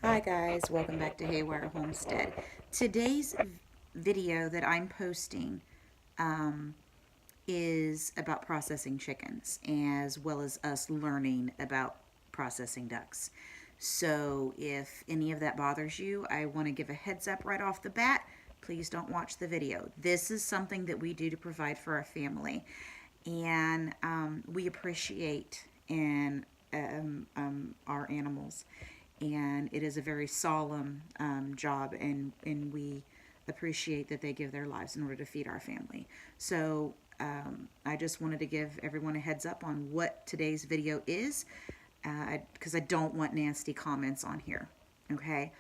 Hi guys, welcome back to Haywire Homestead. Today's video that I'm posting is about processing chickens as well as us learning about processing ducks. So if any of that bothers you, I want to give a heads up right off the bat. Please don't watch the video. This is something that we do to provide for our family, and we appreciate our animals, and it is a very solemn job, and we appreciate that they give their lives in order to feed our family. So I just wanted to give everyone a heads up on what today's video is, because I don't want nasty comments on here. Okay,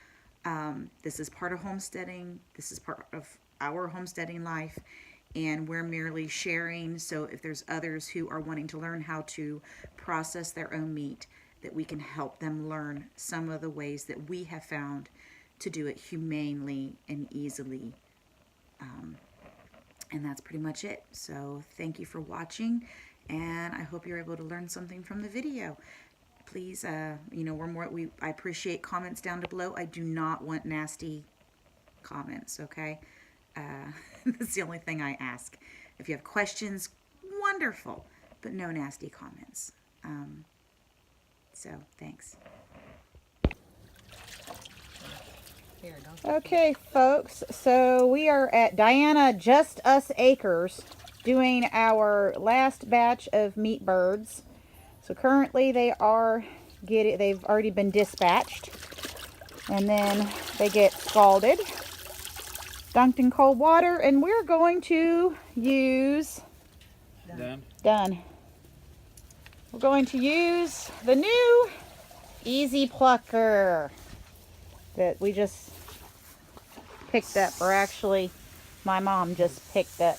this is part of homesteading. This is part of our homesteading life, and we're merely sharing. So if there's others who are wanting to learn how to process their own meat, that we can help them learn some of the ways that we have found to do it humanely and easily. And that's pretty much it. So thank you for watching, and I hope you're able to learn something from the video. Please, I appreciate comments down below. I do not want nasty comments, okay? That's the only thing I ask. If you have questions, wonderful, but no nasty comments. So thanks. Okay, folks, so we are at Diana Just Us Acres doing our last batch of meat birds. So currently they've already been dispatched, and then they get scalded, dunked in cold water, and we're going to use done. We're going to use the new EZ Plucker that we just picked up, or actually my mom just picked up.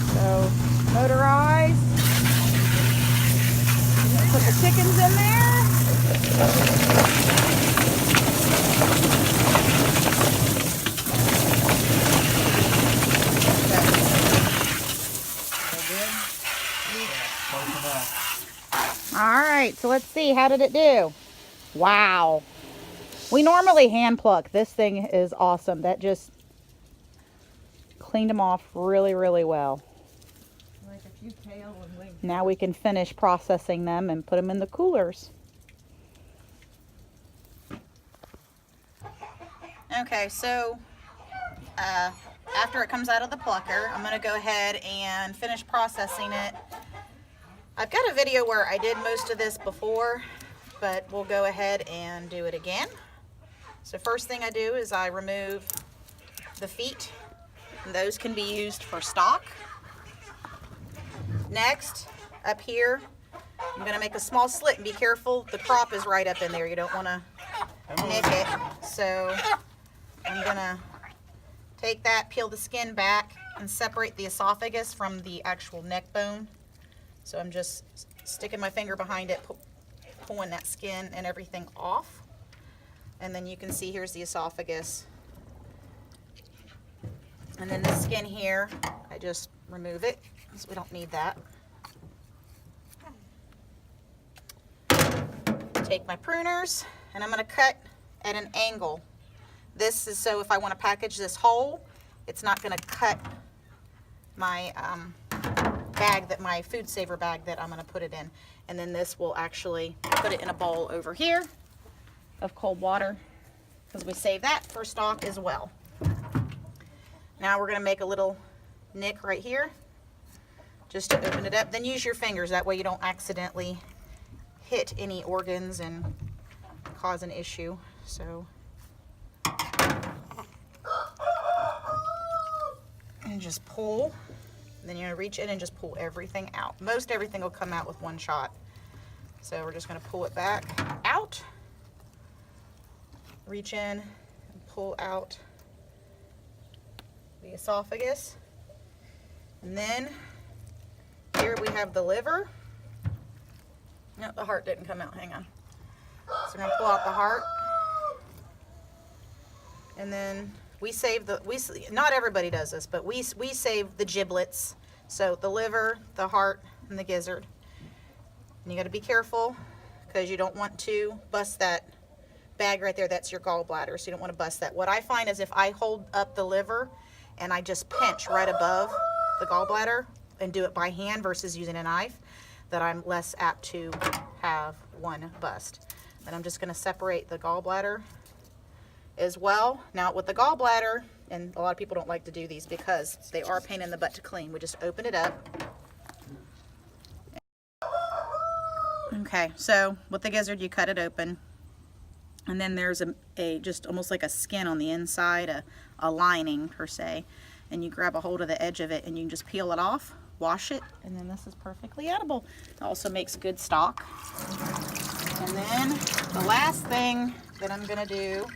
So motorized. Put the chickens in there. All right, so let's see, how did it do? Wow. We normally hand pluck. This thing is awesome. That just cleaned them off really, really well. Like a few tail and wings. Now we can finish processing them and put them in the coolers. Okay, so after it comes out of the plucker, I'm going to go ahead and finish processing it. I've got a video where I did most of this before, but we'll go ahead and do it again. So first thing I do is I remove the feet. And those can be used for stock. Next, up here, I'm going to make a small slit, and be careful, the crop is right up in there. You don't want to nick it. So I'm going to take that, peel the skin back, and separate the esophagus from the actual neck bone. So I'm just sticking my finger behind it, pulling that skin and everything off. And then you can see here's the esophagus. And then the skin here, I just remove it, because we don't need that. Take my pruners, and I'm going to cut at an angle. This is so if I want to package this whole, it's not going to cut my bag, my food saver bag that I'm going to put it in. And then this will actually put it in a bowl over here of cold water, because we save that for stock as well. Now we're going to make a little nick right here just to open it up. Then use your fingers, that way you don't accidentally hit any organs and cause an issue. So, and just pull. Then you're going to reach in and just pull everything out. Most everything will come out with one shot. So we're just going to pull it back out. Reach in and pull out the esophagus. And then here we have the liver. No, the heart didn't come out. Hang on. So we're going to pull out the heart. And then we save not everybody does this, but we save the giblets. So the liver, the heart, and the gizzard. And you got to be careful, because you don't want to bust that bag right there. That's your gallbladder, so you don't want to bust that. What I find is if I hold up the liver and I just pinch right above the gallbladder and do it by hand versus using a knife, that I'm less apt to have one bust. Then I'm just going to separate the gallbladder as well. Now with the gallbladder, and a lot of people don't like to do these because they are a pain in the butt to clean, we just open it up. Okay, so with the gizzard you cut it open, and then there's a just almost like a skin on the inside, a lining per se, and you grab a hold of the edge of it and you can just peel it off, wash it, and then this is perfectly edible. It also makes good stock. And then the last thing that I'm gonna do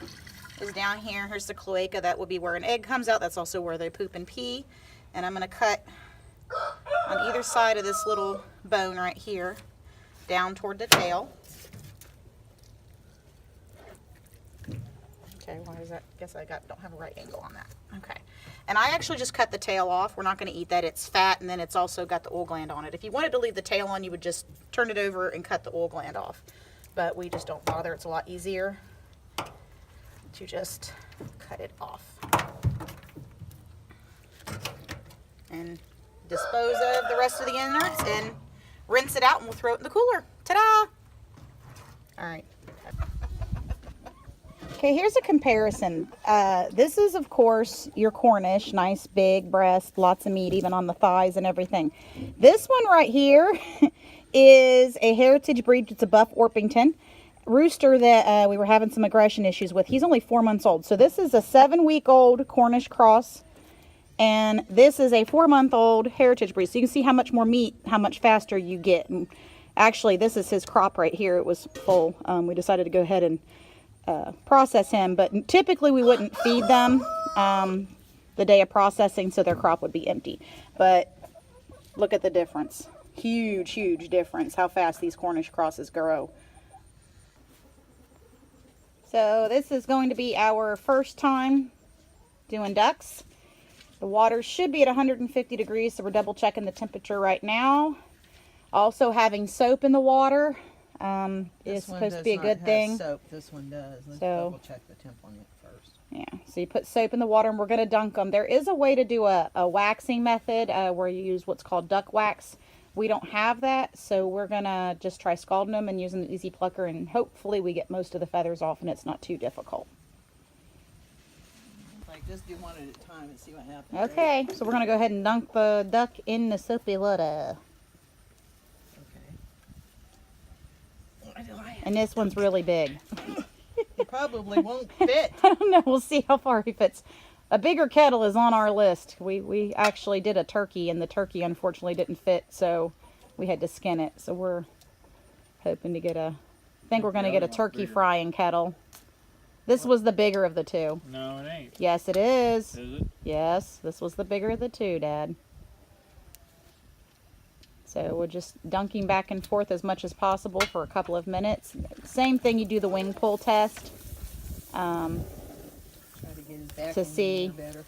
is down here. Here's the cloaca. That will be where an egg comes out. That's also where they poop and pee. And I'm gonna cut on either side of this little bone right here, down toward the tail. Okay, why is that? Guess I don't have a right angle on that. Okay. And I actually just cut the tail off. We're not going to eat that. It's fat, and then it's also got the oil gland on it. If you wanted to leave the tail on, you would just turn it over and cut the oil gland off. But we just don't bother. It's a lot easier to just cut it off. And dispose of the rest of the innards and rinse it out, and we'll throw it in the cooler. Ta-da! All right. Okay, here's a comparison. This is, of course, your Cornish. Nice big breast, lots of meat, even on the thighs and everything. This one right here is a heritage breed. It's a Buff Orpington rooster that we were having some aggression issues with. He's only 4 months old. So this is a 7-week-old Cornish cross, and this is a 4-month-old heritage breed. So you can see how much more meat, how much faster you get. And actually, this is his crop right here. It was full. We decided to go ahead and process him, but typically we wouldn't feed them the day of processing, so their crop would be empty. But look at the difference. Huge difference how fast these Cornish crosses grow. So this is going to be our first time doing ducks. The water should be at 150 degrees, so we're double checking the temperature right now. Also, having soap in the water is supposed to be a good thing. Soap. This one does. Let's So, double check the temp on it first. yeah, so you put soap in the water, and we're going to dunk them. There is a way to do a waxing method where you use what's called duck wax. We don't have that, so we're going to just try scalding them and using the EZ Plucker, and hopefully we get most of the feathers off and it's not too difficult. Like, just do one at a time and see what happens. Okay, so we're going to go ahead and dunk the duck in the soapy water. And this one's really big. He probably won't fit. I don't know. We'll see how far he fits. A bigger kettle is on our list. We actually did a turkey, and the turkey unfortunately didn't fit, so we had to skin it. So we're hoping to get I think we're going to get a turkey frying kettle. This was the bigger of the two. No, it ain't. Yes, it is. Is it? Yes, this was the bigger of the two, Dad. So we're just dunking back and forth as much as possible for a couple of minutes. Same thing, you do the wing pull test Try to get his back to in see better.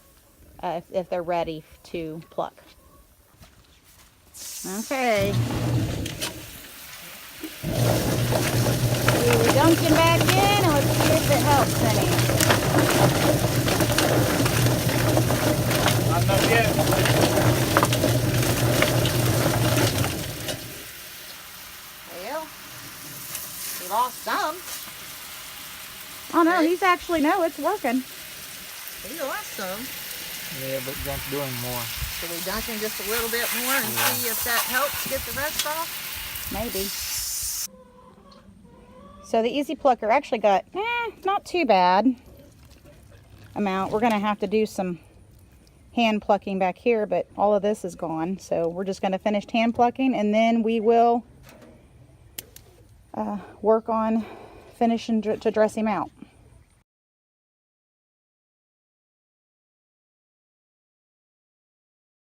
if they're ready to pluck. Okay. We're dunking back in, and let's see if it helps any. Not enough yet. Well, we lost some. Oh no, he's actually, no, it's working. He lost some. Yeah, but that's doing more. So we dunk him just a little bit more and see if that helps get the rest off? Maybe. So the EZ Plucker actually got, not too bad amount. We're going to have to do some hand plucking back here, but all of this is gone. So we're just going to finish hand plucking, and then we will work on finishing to dress him out.